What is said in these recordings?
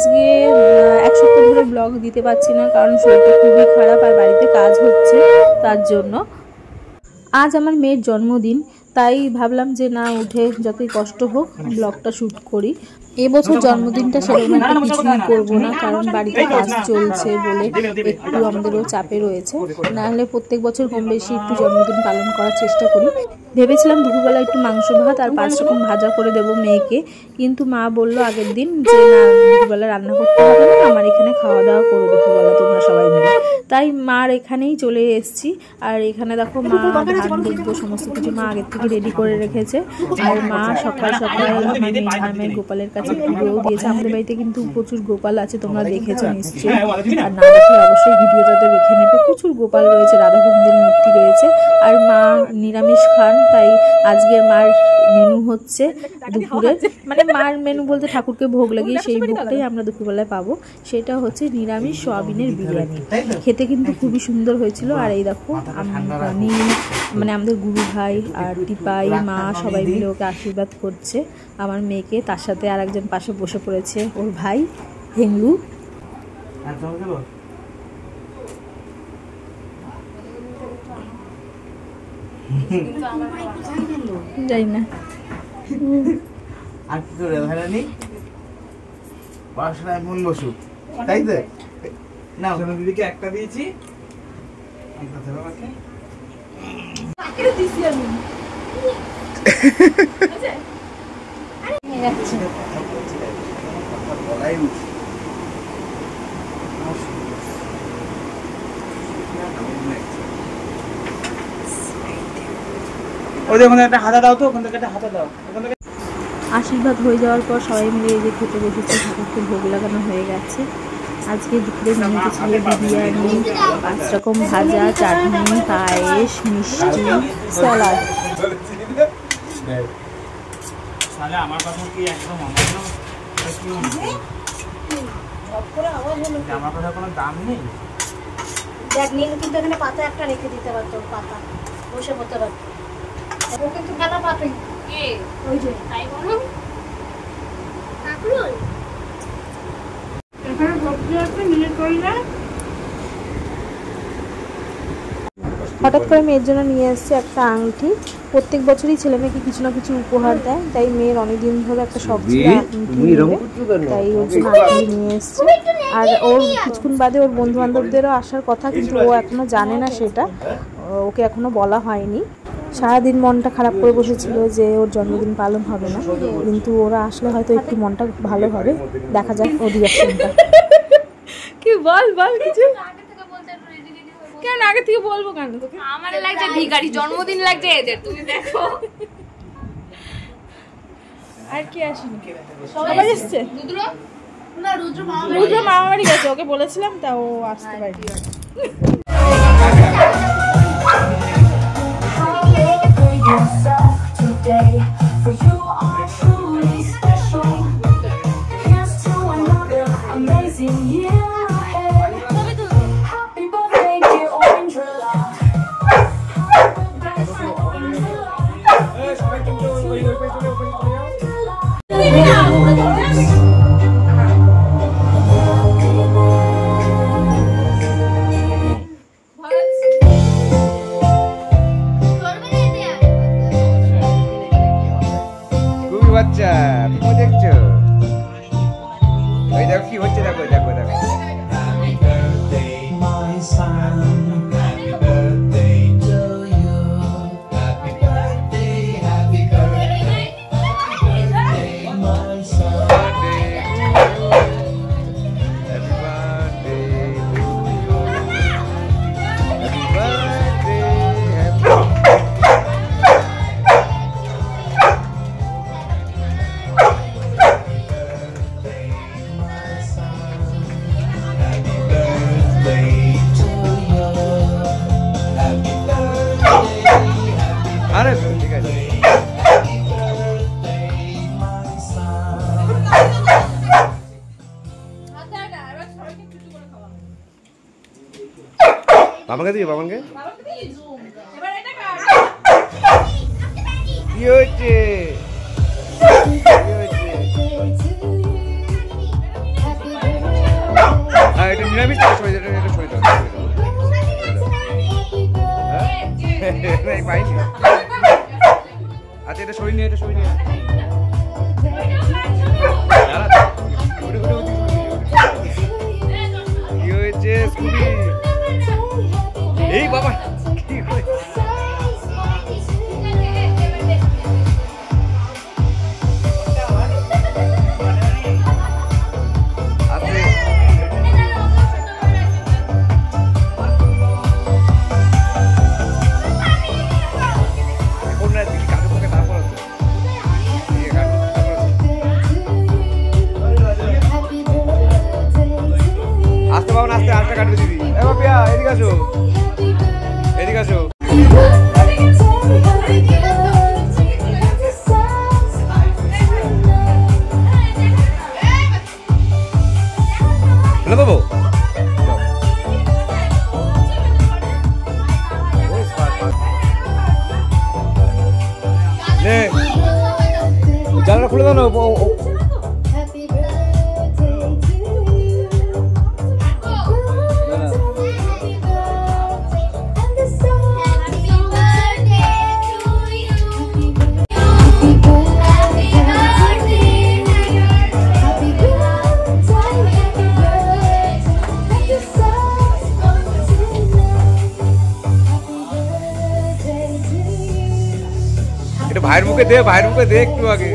আজকে এক সপ্তাহ ধরে ব্লগ দিতে পারছি না, কারণ শরীরটা খুবই খারাপ আর বাড়িতে কাজ হচ্ছে তার জন্য। আজ আমার মেয়ের জন্মদিন, তাই ভাবলাম যে না, উঠে যতই কষ্ট হোক ব্লগটা শ্যুট করি। এবছর জন্মদিনটা সেরকম একটা কিছুই করবো না, কারণ বাড়িতে কাজ চলছে বলে একটু আমাদেরও চাপে রয়েছে। নাহলে প্রত্যেক বছর কম বেশি একটু জন্মদিন পালন করার চেষ্টা করি। ভেবেছিলাম দুপুরবেলা একটু মাংস ভাত আর 5 রকম ভাজা করে দেবো মেয়েকে, কিন্তু মা বললো আগের দিন যে না, দুপুরবেলা রান্না করতে হবে না, আমার এখানে খাওয়া দাওয়া করো দুপুরবেলা তোমরা সবাই মিলে। তাই মার এখানেই চলে এসেছি। আর এখানে দেখো মা ধান দেখবো সমস্ত কিছু মা আগের থেকে রেডি করে রেখেছে। আর মা সকাল সকাল আমার গোপালের কাছে পুজোও দিয়েছে। আমাদের বাড়িতে কিন্তু প্রচুর গোপাল আছে, তোমরা দেখেছো নিশ্চয়ই, আর না দেখলে অবশ্যই ভিডিওটাতে দেখে নেবে। প্রচুর গোপাল রয়েছে, রাধাকুণ্ডের মূর্তি রয়েছে। আর মা নিরামিষ খান, তাই আজকে মার মেনু হচ্ছে দুপুরের, মানে মার মেনু বলতে ঠাকুরকে ভোগ লাগিয়ে সেই ভোগটাই আমরা দুপুরবেলায় পাবো। সেটা হচ্ছে নিরামিষ সোয়াবিনের বিরিয়ানি। খেতে কিন্তু খুবই সুন্দর হয়েছিল। আর এই দেখো মানে আমাদের গুরু ভাই আর টিপাই মা সবাই মিলে ওকে আশীর্বাদ করছে আমার মেয়েকে। তার সাথে আর একজন পাশে বসে পড়েছে ওর ভাই হেঙ্গু। যাই না আর কি করে ভাইরানি পড়াশোনায় মন বসুক, তাই তো না? সোনা দিদিকে একটা দিয়েছি, একটা দেবো আমাকে। আরে দিছি আমি আরে যাচ্ছে বলাই ওদের ওখানে একটা হাতা দাও তো, ওখান থেকে একটা হাতা দাও। আশীর্বাদ হয়ে যাওয়ার পর সবাই মিলে এই যে খেতে বসেছে, ঠাকুরকে ভোগ লাগানো হয়ে গেছে। আজকে দুপুরে মেনুতে ছিল বিরিয়ানি, 5 রকম ভাজা, চাটনি, পায়েস, মিষ্টি, স্যালাড। আমার কথা কি একদম আমার কথা কোনো দাম নেই। দেখ নীল কিন্তু এখানে পাতা একটা রেখে দিতে পারতো, পাতা বসে পড়তে পারতো। ও কিন্তু খেলা পাবে কে? ওই যে তাই বলো কাকুল এখানে সবজি আছে নিয়ে কই না। হঠাৎ করে মেয়ের জন্য নিয়ে এসেছে একটা আংটি। প্রত্যেক বছরই ছেলে মেয়েকে কিছু না কিছু উপহার দেয়, তাই মেয়ের অনেকদিন ধরে একটা শখ ছিল তাই ওর জন্য আংটি নিয়ে এসছে। আর ওর কিছুক্ষণ বাদে ওর বন্ধু বান্ধবদেরও আসার কথা, কিন্তু ও এখনো জানে না, সেটা ওকে এখনো বলা হয়নি। সারাদিন মনটা খারাপ করে বসেছিল যে ওর জন্মদিন পালন হবে না, কিন্তু ওরা আসলে হয়তো একটু মনটা ভালো হবে। দেখা যাক ওর রিঅ্যাকশনটা কি। বল কিছু কেন আগে থেকে বলবো কেন? আমার লাগছে ভিখারি, জন্মদিন লাগছে এদের, তুমি দেখো। আর কি আসেনি, সবাই এসছে। রুদ্র মামা বাড়ি গেছে, ওকে বলেছিলাম তা ও আসতে পারেনি। বাচ্চা তুমি দেখছো, ওই দেখো কি হচ্ছে, দেখো দেখো দেখো। আরে ঠিক আছে, বাবাকে দিয়ে বাবাকে কি হচ্ছে? নিরামিষ সরে এটা সরে দাও পাইনি। আচ্ছা এটা সরি নিয়ে কি হয়েছে স্কুবি? এই বাবা কি হয়েছে? জানালা খুলে দাও না। এটা ভাইয়ের মুখে দে একটু আগে।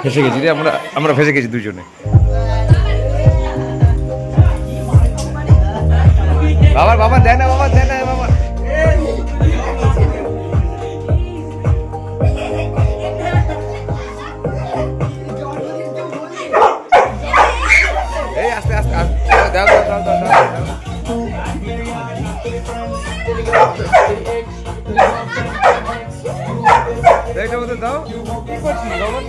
ফেসে গেছি রে আমরা ফেসে গেছি দুজনে। বাবা দেয় না বাবা। এই আস্তে দাও এইটা মতো দাও। কি করছিস বাবা?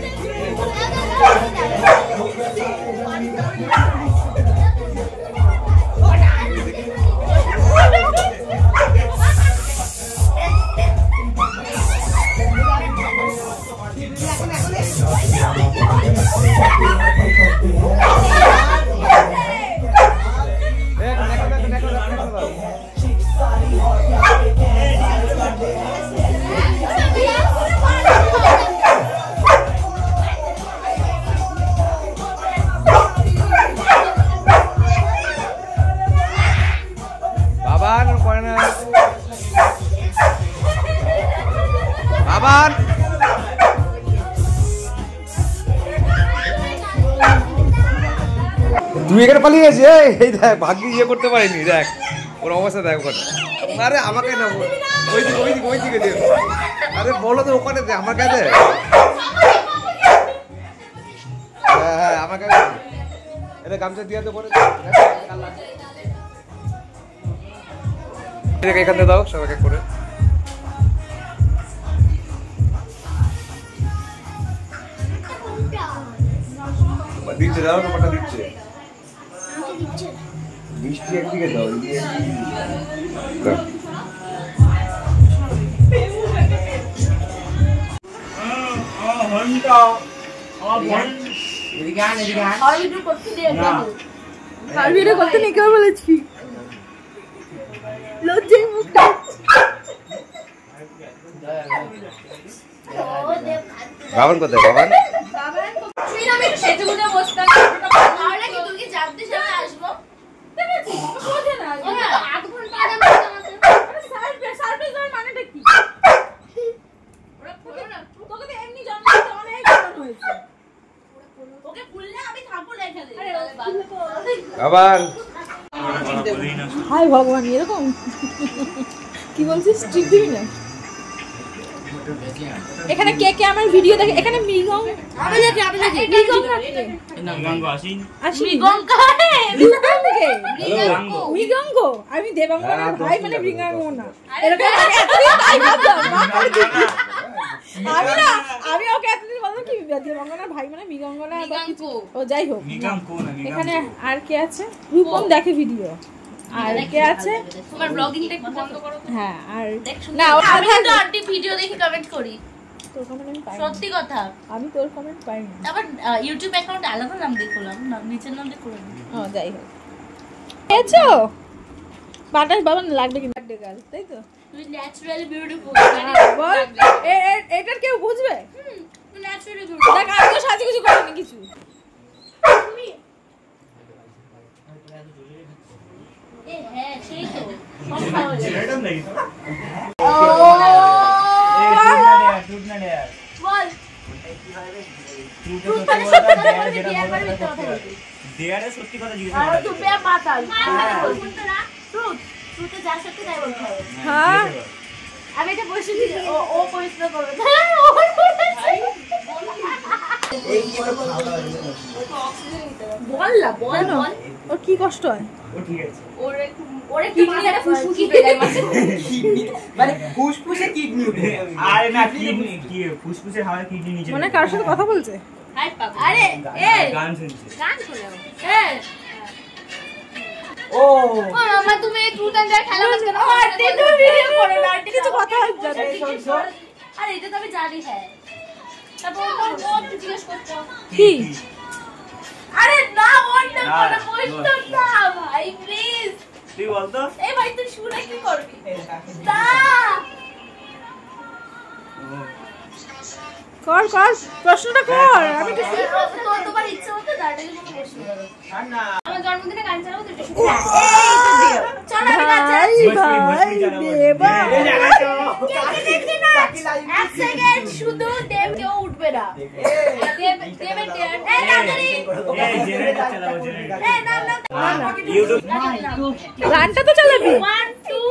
তুমি এখানে পালিয়ে গেছি। এই দেখ ভাগ্যি ইয়ে করতে পারিনি, দেখ ওর অবস্থা দেখ ওখানে। আরে আমাকে না ওই দিকে দে। আরে বলো তো ওখানে দে, আমার কাছে। হ্যাঁ আমার কাছে এটা গামছা দিয়ে তো করে এখানে দাও সবাইকে করে। দিচ্ছে দাও ব্যাপারটা দিচ্ছে মিষ্টি একদিকে দাও করতে নেই কেউ বলেছি লজ্জায় মুখটা বাবান কোথায় বাবান আমি সেজে গুজে বসতাম তাহলে কি তুই কি জানতে সময় আসবো দেখেছিস বোঝে না আধ ঘন্টা আগে আমাদের সার্ভিস মানেটা কি ওরা খোলো না তোকে তো এমনি ওকে খুললে আমি থাকবো না এখানে। আবার হাই ভগবান, এরকম কি বলছিস? ঠিক দিবি না? এখানে কে কে আমার ভিডিও দেখে? এখানে মৃগং আমি দেখি মৃগং মৃগঙ্গ। আমি দেবাঙ্গনার ভাই মানে মৃগাঙ্গ না, এরকম আমি ওকে এতদিন বললাম কি দেবাঙ্গনার ভাই মানে মৃগাঙ্গ না। ও যাই হোক, এখানে আর কে আছে? রূপম দেখে ভিডিও। আর কে আছে? তোমার ব্লগিংটা একটু বন্ধ করো। হ্যাঁ, আর না আমি তো আন্টি ভিডিও দেখে কমেন্ট করি। তোর কমেন্ট আমি পাই না। সত্যি কথা, আমি তোর কমেন্ট পাই না। আবার ইউটিউব অ্যাকাউন্টে আলাদা নাম দেখলাম, নিচের নাম দেখে করলাম। ও যাই হোক, এসো বাতাস বাবা লাগবে কি লাগবে গাল, তাই তো? তুই ন্যাচারালি বিউটিফুল বল, এটার কেউ বুঝবে? তুই ন্যাচারালি বিউটিফুল। দেখ আমি তো সাজি কিছু করিনি কিছু। এ হ্যাঁ সেই তো সব খাওয়া যায়। বল সত্যি কথা জিজ্ঞেস হ্যাঁ আমি এটা বসে ও পরিষ্কার করবে। বল না বল বল, ওর কি কষ্ট হয়? ওরে কিডনি একটা ফুসফুসি বেড়ে গেছে। মানে ফুসফুসে কিডনি উঠে। আরে না কিডনি কি ফুসফুসের হাওয়া কিডনি নিচে। মানে কার সাথে কথা বলছে? হাই পাপা। আরে এই গান শুনছে। গান শোনাও। হ্যাঁ ও মামা তুমি ট্রুথ এন্ড ডেয়ার খেলা করছ না? আন্টি তুমি ভিডিও করো না, আন্টি কিছু কথা হচ্ছে। আরে এটা তো আমি জানি। হ্যাঁ তারপর ও জিজ্ঞেস করছো কি? আরে না বলতে বলে বলতো না ভাই প্লিজ। তুই বল তো। এই ভাই তুই শুনে কি করবি? না কর কর প্রশ্নটা কর, আমি কি তো তোমার ইচ্ছা মতো দাঁড়িয়ে কোনো প্রশ্ন করো। না আমার জন্মদিনে গান চালাবো তো একটু চল আমি গান চালাই। ভাই দেবা এক সেকেন্ড শুধু দেব কেউ উঠবে না। দেবের টেয়ার এই রাজারি এই জেনারেটর চালাও জেনারেটর। এই না না ইউটিউব গানটা তো চালাবি। 1 2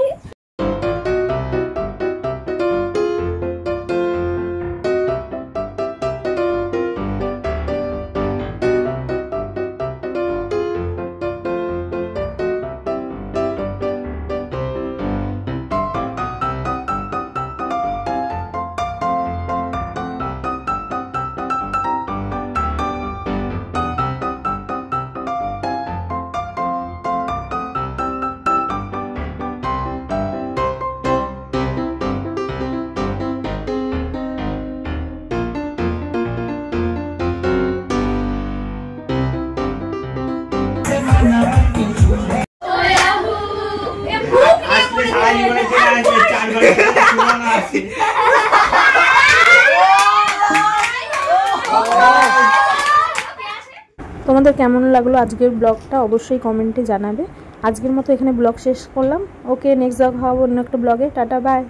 তোমাদের কেমন লাগলো আজকের ব্লগটা অবশ্যই কমেন্টে জানাবে। আজকের মতো এখানে ব্লগ শেষ করলাম। ওকে, নেক্সট ব্লগ হবে অন্য একটা ব্লগে। Tata bye.